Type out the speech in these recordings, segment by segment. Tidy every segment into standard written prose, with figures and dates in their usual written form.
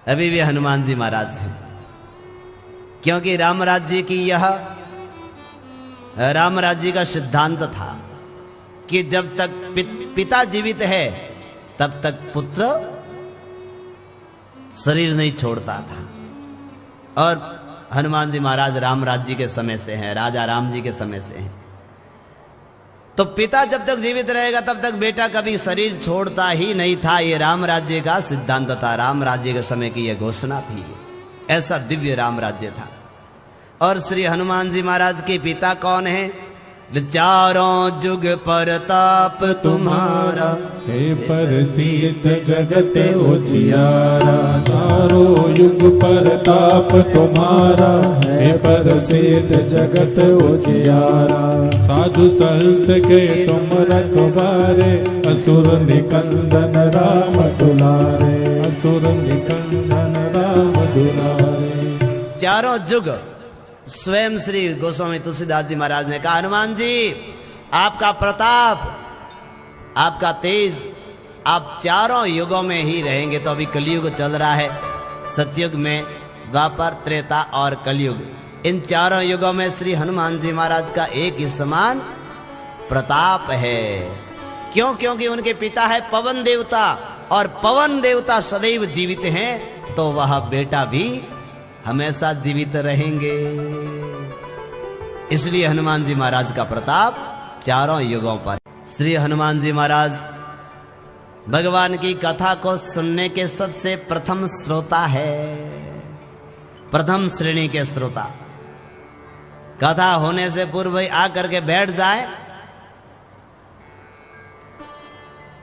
अभी भी हनुमान जी महाराज हैं, क्योंकि राम राज्य की यह राम राज्य का सिद्धांत था कि जब तक पिता जीवित है तब तक पुत्र शरीर नहीं छोड़ता था। और हनुमान जी महाराज राम राज्य के समय से हैं, राजा राम जी के समय से हैं। तो पिता जब तक जीवित रहेगा तब तक बेटा कभी शरीर छोड़ता ही नहीं था। ये राम राज्य का सिद्धांत था, राम राज्य के समय की यह घोषणा थी। ऐसा दिव्य राम राज्य था। और श्री हनुमान जी महाराज के पिता कौन है? चारों जुग परताप तुम्हारा, हे परसीत जगत उजियारा। चारों युग परताप तुम्हारा, हे परसीत जगत उजियारा। साधु संत के तुम रखवारे, असुर निकंदन राम दुलारे। असुर निकंदन राम दुलारे। चारों जुग स्वयं श्री गोस्वामी तुलसीदास जी महाराज ने कहा, हनुमान जी आपका प्रताप, आपका तेज, आप चारों युगों में ही रहेंगे। तो अभी कलयुग चल रहा है, सतयुग में, द्वापर, त्रेता और कलयुग। इन चारों युगों में श्री हनुमान जी महाराज का एक ही समान प्रताप है। क्यों? क्योंकि उनके पिता है पवन देवता, और पवन देवता सदैव जीवित हैं, तो वह बेटा भी हमेशा जीवित रहेंगे। इसलिए हनुमान जी महाराज का प्रताप चारों युगों पर। श्री हनुमान जी महाराज भगवान की कथा को सुनने के सबसे प्रथम श्रोता है, प्रथम श्रेणी के श्रोता। कथा होने से पूर्व ही आकर के बैठ जाए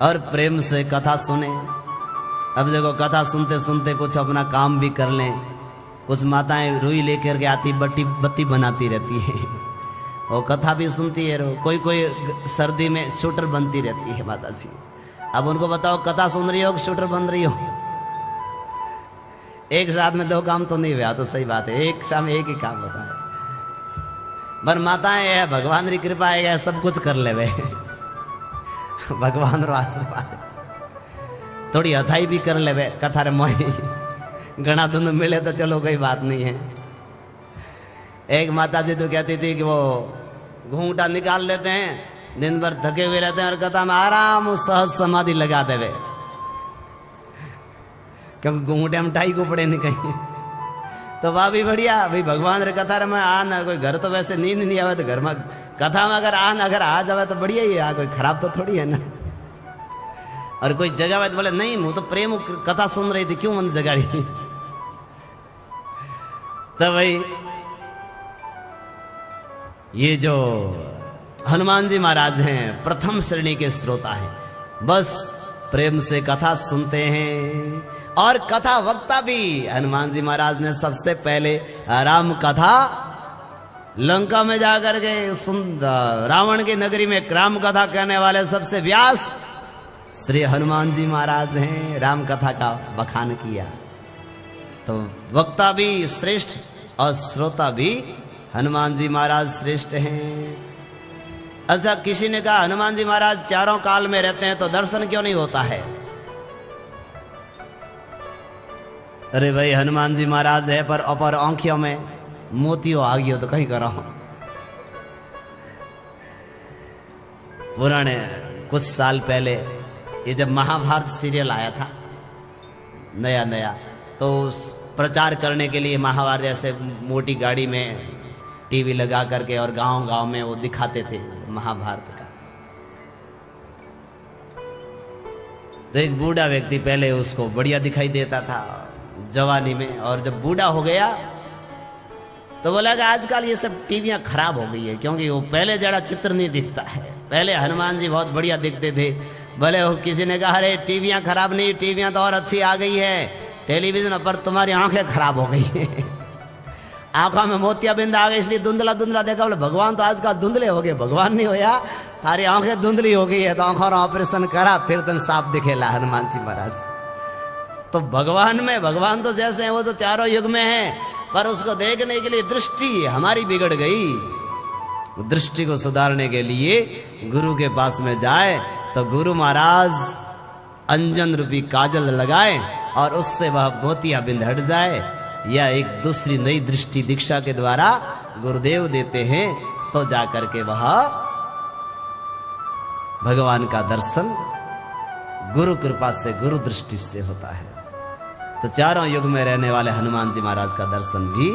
और प्रेम से कथा सुने। अब देखो, कथा सुनते सुनते कुछ अपना काम भी कर लें। कुछ माताएं रुई लेकर के आती बत्ती बनाती रहती है, वो कथा भी सुनती है। कोई कोई सर्दी में शूटर बनती रहती है माता जी। अब उनको बताओ, कथा सुन रही हो, शूटर बन रही हो? एक साथ में दो काम तो नहीं हुआ, तो सही बात है, एक साथ में एक ही काम होता है। पर माताएं है, भगवान की कृपा है, सब कुछ कर ले वे। भगवान रो आशीर्वाद, थोड़ी हथाई भी कर ले वे कथा रे मोही। घना धुंध मिले तो चलो कोई बात नहीं है। एक माता जी तो कहती थी कि वो घूंघटा निकाल लेते हैं, दिन भर थके हुए रहते हैं, और कथा में आराम सहज समाधि लगा देवे, क्योंकि घूंघटे में टाई को पड़े नहीं कहीं। तो वाह भी बढ़िया भाई, भगवान रे कथा रे में आ ना, कोई घर तो वैसे नींद नहीं आवे, तो घर में कथा में अगर आ जावे तो बढ़िया ही है, कोई खराब तो थोड़ी है ना। और कोई जगावे तो बोले नहीं, मुझे तो प्रेम कथा सुन रही थी, क्यों मन जगाड़ी? तो भाई ये जो हनुमान जी महाराज हैं प्रथम श्रेणी के श्रोता हैं। बस प्रेम से कथा सुनते हैं, और कथा वक्ता भी हनुमान जी महाराज ने सबसे पहले राम कथा लंका में जाकर के रावण की नगरी में राम कथा कहने वाले सबसे व्यास श्री हनुमान जी महाराज हैं। राम कथा का बखान किया, तो वक्ता भी श्रेष्ठ और श्रोता भी हनुमान जी महाराज श्रेष्ठ हैं। अच्छा, किसी ने कहा हनुमान जी महाराज चारों काल में रहते हैं तो दर्शन क्यों नहीं होता है? अरे भाई, हनुमान जी महाराज है पर अपर आंखियों में मोतियों आ गयो तो कहीं करो। पुराने कुछ साल पहले ये जब महाभारत सीरियल आया था नया नया, तो प्रचार करने के लिए महाभारत ऐसे मोटी गाड़ी में टीवी लगा करके और गांव गांव में वो दिखाते थे महाभारत का। तो एक बूढ़ा व्यक्ति पहले उसको बढ़िया दिखाई देता था जवानी में, और जब बूढ़ा हो गया तो बोला कि आजकल ये सब टीवियां खराब हो गई है, क्योंकि वो पहले जरा चित्र नहीं दिखता है। पहले हनुमान जी बहुत बढ़िया दिखते थे। भले वो किसी ने कहा अरे टीवियां खराब नहीं, टीवियां तो और अच्छी आ गई है, टेलीविजन पर तुम्हारी आंखें खराब हो गई है, आंखों में मोतियाबिंद आ गई इसलिए धुंधला धुंधला देखा। बोले भगवान तो आजकल धुंधले हो गए। भगवान नहीं होया, थारी आंखें धुंधली हो गई है, तो आंखों ऑपरेशन करा फिर तुम साफ दिखेला हनुमान जी महाराज। तो भगवान तो जैसे हैं वो तो चारों युग में है, पर उसको देखने के लिए दृष्टि हमारी बिगड़ गई। दृष्टि को सुधारने के लिए गुरु के पास में जाए तो गुरु महाराज अंजन रूपी काजल लगाए और उससे वह मोतियाबिंद हट जाए, या एक दूसरी नई दृष्टि दीक्षा के द्वारा गुरुदेव देते हैं, तो जाकर के वह भगवान का दर्शन गुरु कृपा से, गुरु दृष्टि से होता है। तो चारों युग में रहने वाले हनुमान जी महाराज का दर्शन भी